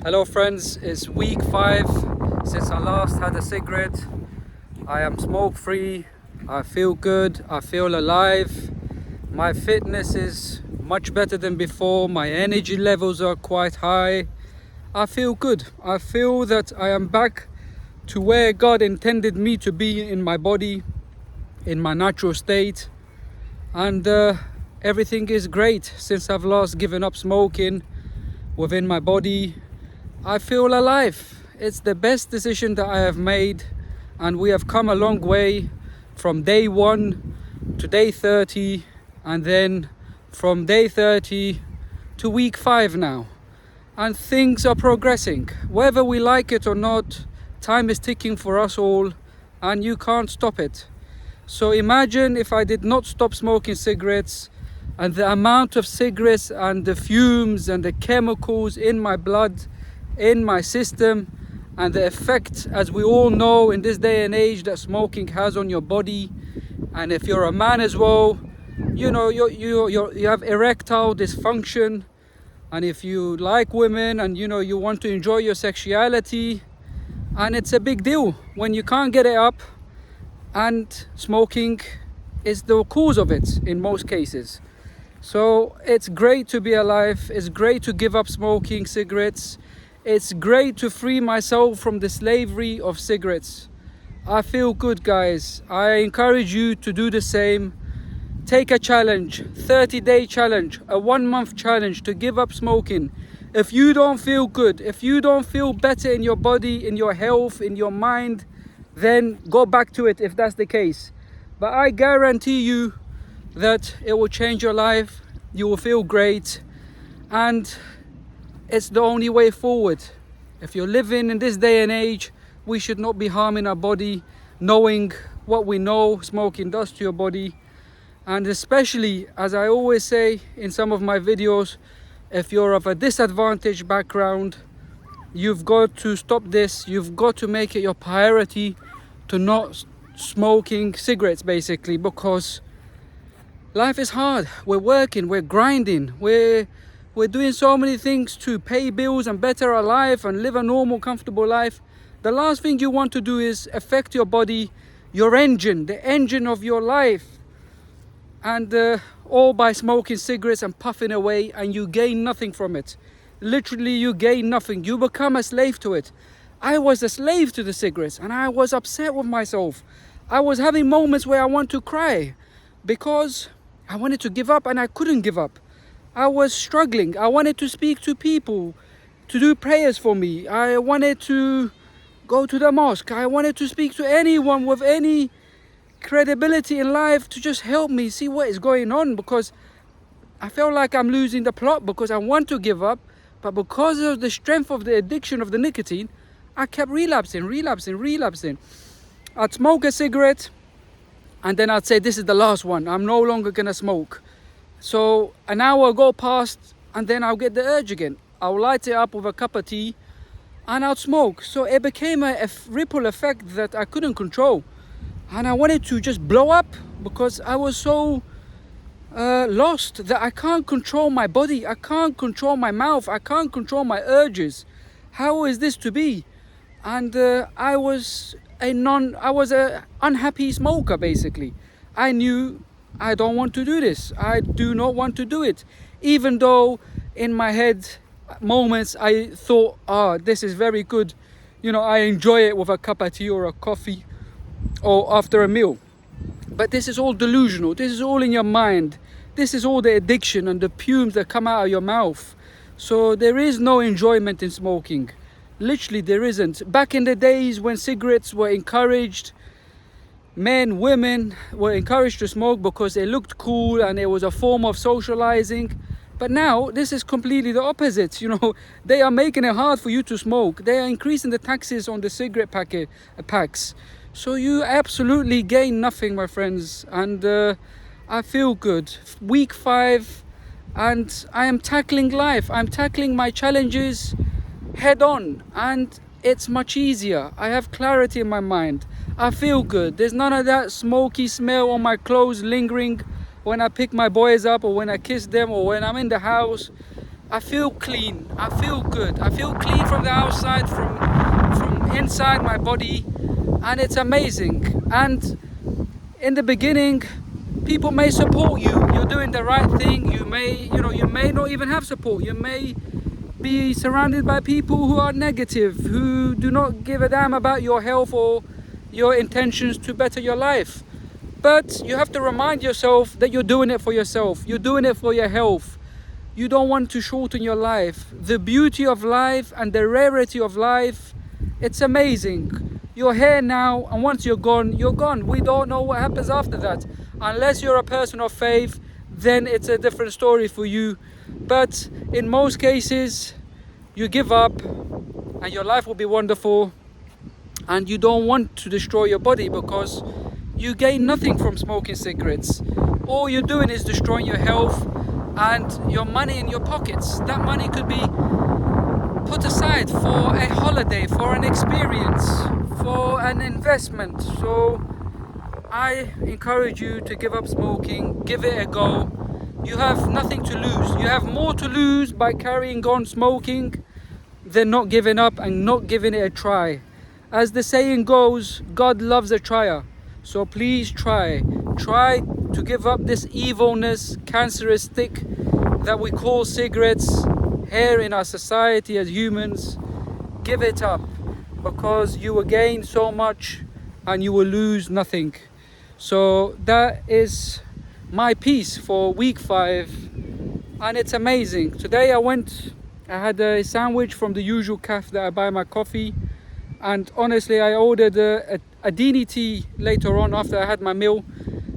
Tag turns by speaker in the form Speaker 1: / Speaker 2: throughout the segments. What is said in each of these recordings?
Speaker 1: Hello friends, it's week 5 since I last had a cigarette. I am smoke free, I feel good, I feel alive. My fitness is much better than before, my energy levels are quite high. I feel good, I feel that I am back to where God intended me to be in my body, in my natural state. And everything is great since I've last given up smoking within my body. I feel alive. It's the best decision that I have made, and we have come a long way from day 1 to day 30, and then from day 30 to week 5 now. And things are progressing. Whether we like it or not, time is ticking for us all, and you can't stop it. So imagine if I did not stop smoking cigarettes, and the amount of cigarettes and the fumes and the chemicals in my blood, in my system, and the effect, as we all know in this day and age, that smoking has on your body. And if you're a man as well, you know, you have erectile dysfunction. And if you like women and you want to enjoy your sexuality, and it's a big deal when you can't get it up, and smoking is the cause of it in most cases. So it's great to be alive, it's great to give up smoking cigarettes, it's great to free myself from the slavery of cigarettes. I feel good, guys. I encourage you to do the same. Take a challenge, 30-day challenge, a 1-month challenge to give up smoking. If you don't feel good, if you don't feel better in your body, in your health, in your mind, then go back to it if that's the case. But I guarantee you that it will change your life. You will feel great, and it's the only way forward. If you're living in this day and age, we should not be harming our body, knowing what we know smoking does to your body. And especially, as I always say in some of my videos, if you're of a disadvantaged background, you've got to stop this. You've got to make it your priority to not smoking cigarettes, basically, because life is hard. We're working, we're grinding, we're doing so many things to pay bills and better our life and live a normal, comfortable life. The last thing you want to do is affect your body, your engine, the engine of your life, and all by smoking cigarettes and puffing away, and you gain nothing from it. Literally, you gain nothing. You become a slave to it. I was a slave to the cigarettes, and I was upset with myself. I was having moments where I want to cry because I wanted to give up and I couldn't give up. I was struggling. I wanted to speak to people, to do prayers for me. I wanted to go to the mosque. I wanted to speak to anyone with any credibility in life to just help me see what is going on, because I felt like I'm losing the plot, because I want to give up, but because of the strength of the addiction of the nicotine, I kept relapsing. I'd smoke a cigarette and then I'd say, this is the last one, I'm no longer gonna smoke. So an hour go past and then I'll get the urge again. I'll light it up with a cup of tea and I'll smoke. So it became a ripple effect that I couldn't control. And I wanted to just blow up because I was so lost that I can't control my body. I can't control my mouth. I can't control my urges. How is this to be? And I was a unhappy smoker, basically. I knew I don't want to do this. I do not want to do it. Even though in my head moments I thought, this is very good. I enjoy it with a cup of tea or a coffee or after a meal. But this is all delusional. This is all in your mind. This is all the addiction and the fumes that come out of your mouth. So there is no enjoyment in smoking. Literally, there isn't. Back in the days when cigarettes were encouraged, men, women were encouraged to smoke because they looked cool and it was a form of socializing. But now this is completely the opposite. They are making it hard for you to smoke. They are increasing the taxes on the cigarette packs. So you absolutely gain nothing, my friends. And I feel good. Week 5, and I am tackling life. I'm tackling my challenges head on, and it's much easier. I have clarity in my mind. I feel good. There's none of that smoky smell on my clothes lingering when I pick my boys up or when I kiss them or when I'm in the house. I feel clean. I feel good. I feel clean from the outside, from inside my body, and it's amazing. And in the beginning, people may support you. You're doing the right thing. You may not even have support. You may be surrounded by people who are negative, who do not give a damn about your health or your intentions to better your life. But you have to remind yourself that you're doing it for yourself. You're doing it for your health. You don't want to shorten your life. The beauty of life and the rarity of life, it's amazing. You're here now, and once you're gone, you're gone. We don't know what happens after that. Unless you're a person of faith, then it's a different story for you. But in most cases, you give up and your life will be wonderful, and you don't want to destroy your body because you gain nothing from smoking cigarettes. All you're doing is destroying your health and your money in your pockets. That money could be put aside for a holiday, for an experience, for an investment. So I encourage you to give up smoking, give it a go. You have nothing to lose. You have more to lose by carrying on smoking than not giving up and not giving it a try. As the saying goes, God loves a trier. So please try to give up this evilness, cancerous stick that we call cigarettes here in our society as humans. Give it up, because you will gain so much and you will lose nothing. So that is my piece for week 5, and it's amazing. Today I had a sandwich from the usual cafe that I buy my coffee, and honestly I ordered a Dini tea later on after I had my meal,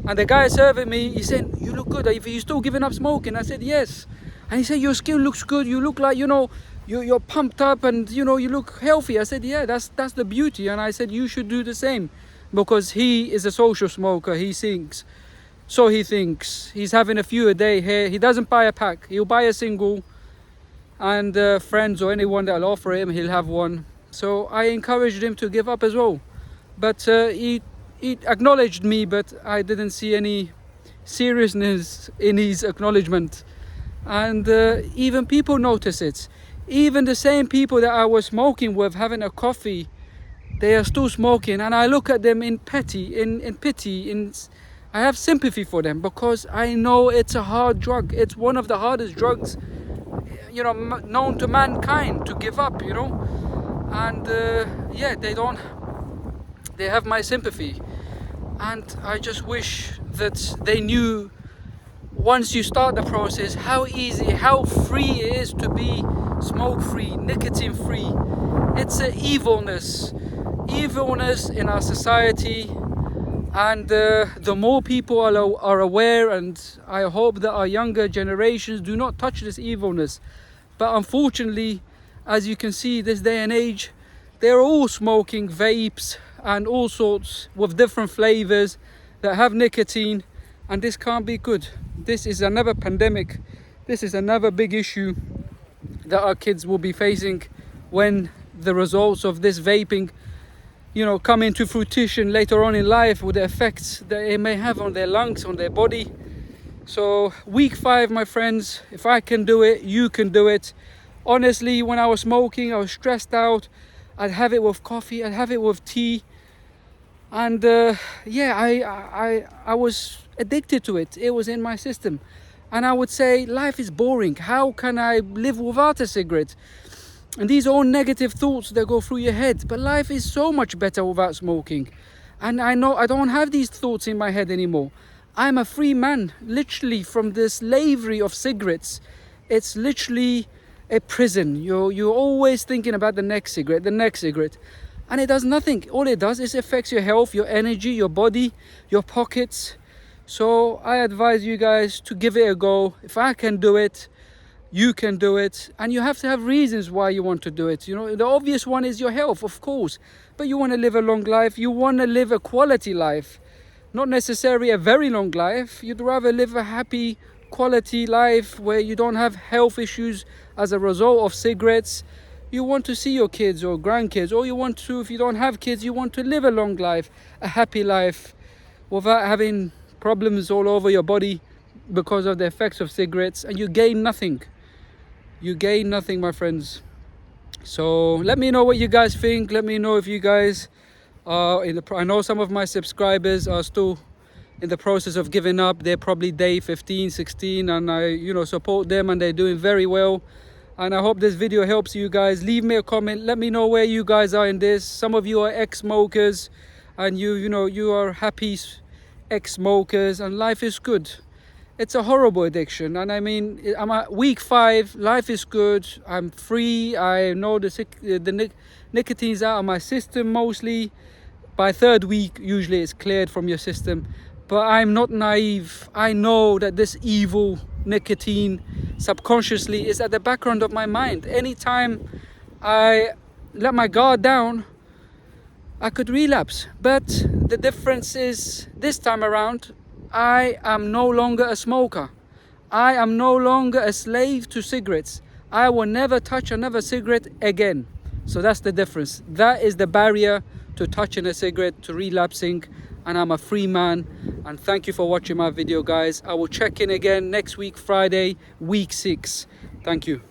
Speaker 1: and the guy serving me, he said, "You look good, are you still giving up smoking?" I said, "Yes." And he said, "Your skin looks good, you look like, you're pumped up, and you look healthy." I said, "Yeah, that's the beauty." And I said, "You should do the same," because he is a social smoker. He thinks he's having a few a day here. He doesn't buy a pack, he'll buy a single, and friends or anyone that'll offer him, he'll have one. So I encouraged him to give up as well. But he acknowledged me, but I didn't see any seriousness in his acknowledgement. And even people notice it. Even the same people that I was smoking with, having a coffee, they are still smoking, and I look at them in pity. I have sympathy for them, because I know it's a hard drug. It's one of the hardest drugs, known to mankind to give up. And they have my sympathy, and I just wish that they knew, once you start the process, how easy, how free it is to be smoke free, nicotine free. It's an evilness in our society, and the more people are aware, and I hope that our younger generations do not touch this evilness. But unfortunately, as you can see, this day and age, they're all smoking vapes and all sorts with different flavors that have nicotine, and this can't be good. This is another pandemic. This is another big issue that our kids will be facing when the results of this vaping come into fruition later on in life, with the effects that it may have on their lungs, on their body. So week 5, my friends, if I can do it, you can do it. Honestly, when I was smoking, I was stressed out. I'd have it with coffee, I'd have it with tea, and I was addicted to it. It was in my system, and I would say, life is boring. How can I live without a cigarette? And these are all negative thoughts that go through your head. But life is so much better without smoking. And I know I don't have these thoughts in my head anymore. I'm a free man, literally, from the slavery of cigarettes. It's literally a prison. You're always thinking about the next cigarette, and it does nothing. All it does is affects your health, your energy, your body, your pockets. So I advise you guys to give it a go. If I can do it, you can do it. And you have to have reasons why you want to do it. The obvious one is your health, of course, but you want to live a long life. You want to live a quality life, not necessarily a very long life. You'd rather live a happy quality life where you don't have health issues as a result of cigarettes. You want to see your kids or grandkids, or you want to, if you don't have kids, you want to live a long life, a happy life, without having problems all over your body because of the effects of cigarettes, and you gain nothing. you gain nothing, my friends. So let me know what you guys think. Let me know if you guys are I know some of my subscribers are still in the process of giving up. They're probably day 15, 16, and I, you know, support them and they're doing very well. And I hope this video helps you guys. Leave me a comment. Let me know where you guys are in this. Some of you are ex-smokers and you know, you are happy ex-smokers and life is good. It's a horrible addiction, and I mean, I'm at week 5. Life is good. I'm free. I know the nicotine's out of my system mostly. By 3rd week, usually it's cleared from your system. But I'm not naive. I know that this evil nicotine subconsciously is at the background of my mind. Anytime I let my guard down, I could relapse. But the difference is, this time around, I am no longer a smoker. I am no longer a slave to cigarettes. I will never touch another cigarette again. So that's the difference. That is the barrier to touching a cigarette, to relapsing, and I'm a free man. And thank you for watching my video, guys. I will check in again next week, Friday, week 6. Thank you.